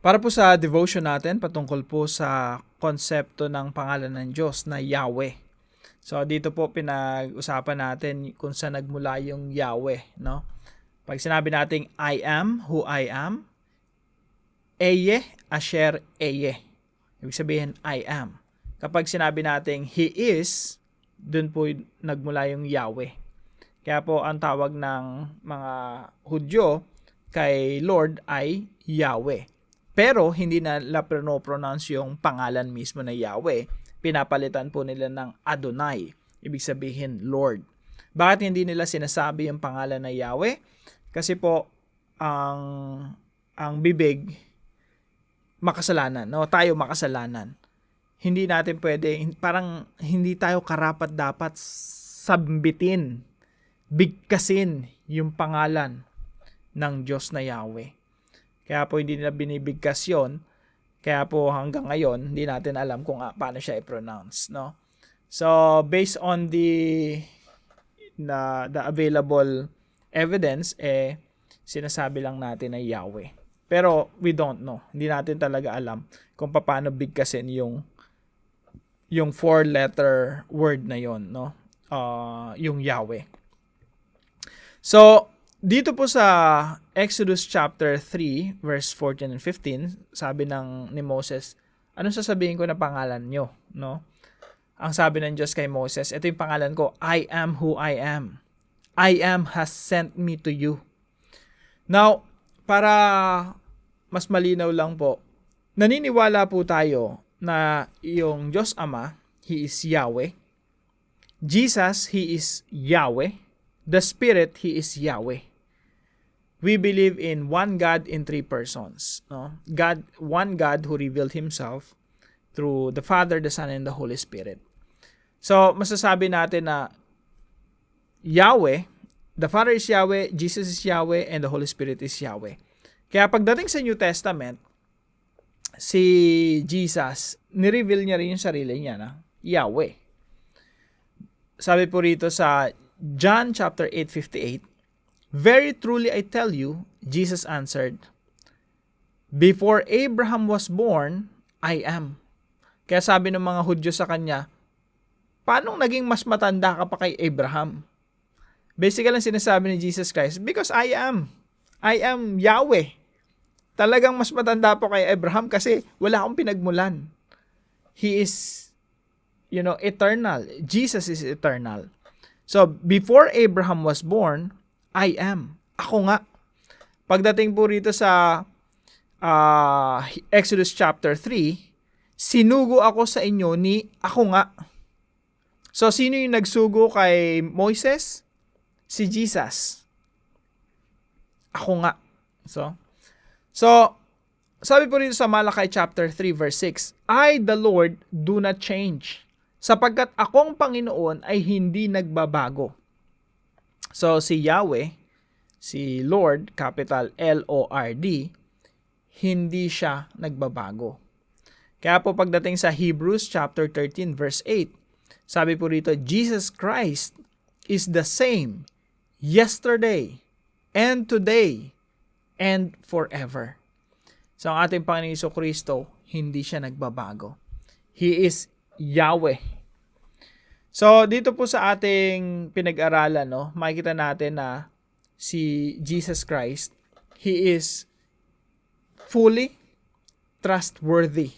Para po sa devotion natin, patungkol po sa konsepto ng pangalan ng Diyos na Yahweh. So dito po pinag-usapan natin kung saan nagmula yung Yahweh, no? Pag sinabi nating I am who I am, Eye, Asher, Eye. Ibig sabihin, I am. Kapag sinabi nating He is, dun po nagmula yung Yahweh. Kaya po ang tawag ng mga Hudyo kay Lord ay Yahweh. Pero hindi na nila pronounce yung pangalan mismo na Yahweh. Pinapalitan po nila ng Adonai. Ibig sabihin Lord. Bakit hindi nila sinasabi yung pangalan na Yahweh? Kasi po ang bibig makasalanan, no? Tayo makasalanan. Hindi natin pwede, parang hindi tayo karapat dapat sambitin, bigkasin yung pangalan ng Diyos na Yahweh. Kaya po hindi nila binibigkas yun. Kaya po hanggang ngayon, hindi natin alam kung paano siya i-pronounce, no? So, based on the available evidence, sinasabi lang natin na Yahweh. Pero we don't know. Hindi natin talaga alam kung paano bigkasin yung 4-letter word na yon, no? Yung Yahweh. So, dito po sa Exodus chapter 3 verse 14 and 15, sabi ni Moses, anong sasabihin ko na pangalan nyo, no? Ang sabi ng Diyos kay Moses, ito yung pangalan ko, I am who I am. I am has sent me to you. Now, para mas malinaw lang po, naniniwala po tayo na yung Diyos Ama, He is Yahweh. Jesus, He is Yahweh. The Spirit, He is Yahweh. We believe in one God in three persons. No? One God who revealed Himself through the Father, the Son, and the Holy Spirit. So, masasabi natin na Yahweh, the Father is Yahweh, Jesus is Yahweh, and the Holy Spirit is Yahweh. Kaya pagdating sa New Testament, si Jesus, nireveal niya rin yung sarili niya na Yahweh. Sabi po rito sa John chapter 8:58, very truly I tell you, Jesus answered, before Abraham was born, I am. Kaya sabi ng mga Hudyo sa kanya, paano naging mas matanda ka pa kay Abraham? Basically, ang sinasabi ni Jesus Christ, because I am Yahweh. Talagang mas matanda po kay Abraham kasi wala akong pinagmulan. He is, eternal. Jesus is eternal. So, before Abraham was born, I am. Ako nga. Pagdating po rito sa Exodus chapter 3, sinugo ako sa inyo ni ako nga. So, sino yung nagsugo kay Moises? Si Jesus. Ako nga. So, sabi po rito sa Malachi chapter 3 verse 6, I, the Lord, do not change, sapagkat akong Panginoon ay hindi nagbabago. So, si Yahweh, si Lord, capital L-O-R-D, hindi siya nagbabago. Kaya po pagdating sa Hebrews chapter 13 verse 8, sabi po rito, Jesus Christ is the same yesterday and today and forever. So, ang ating Panginoong Jesucristo, hindi siya nagbabago. He is Yahweh. So, dito po sa ating pinag-aralan, no, makikita natin na si Jesus Christ, He is fully trustworthy.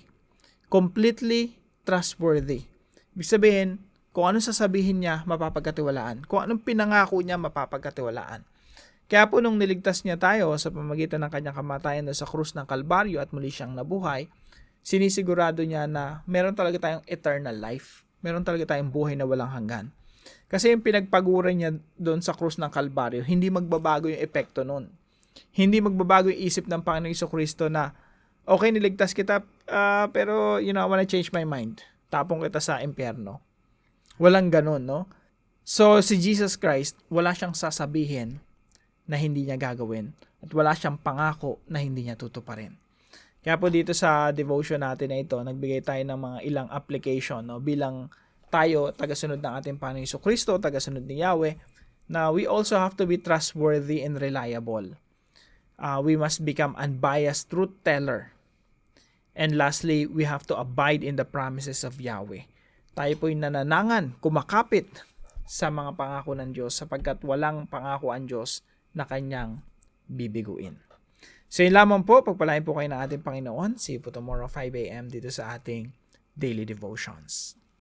Completely trustworthy. Ibig sabihin, kung anong sasabihin niya, mapapagkatiwalaan. Kung anong pinangako niya, mapapagkatiwalaan. Kaya po nung niligtas niya tayo sa pamamagitan ng kanyang kamatayan sa krus ng Kalbaryo at muli siyang nabuhay, sinisigurado niya na meron talaga tayong eternal life. Meron talaga tayong buhay na walang hanggan. Kasi yung pinagpaguran niya doon sa krus ng Kalbaryo, hindi magbabago yung epekto nun. Hindi magbabago yung isip ng Panginoong Jesucristo na, okay, niligtas kita, pero I wanna change my mind. Tapong kita sa impyerno. Walang ganun, no? So, si Jesus Christ, wala siyang sasabihin na hindi niya gagawin at wala siyang pangako na hindi niya tutuparin. Kaya po dito sa devotion natin na ito, nagbigay tayo ng mga ilang application, no? Bilang tayo, tagasunod ng ating Panginoong Jesucristo, tagasunod ni Yahweh, na we also have to be trustworthy and reliable. We must become unbiased truth teller. And lastly, we have to abide in the promises of Yahweh. Tayo po'y nananangan, kumakapit sa mga pangako ng Diyos sapagkat walang pangako ang Diyos na kanyang bibiguin. So yun lamang po, pagpalain po kayo ng ating Panginoon. See you po tomorrow 5 a.m. dito sa ating Daily Devotions.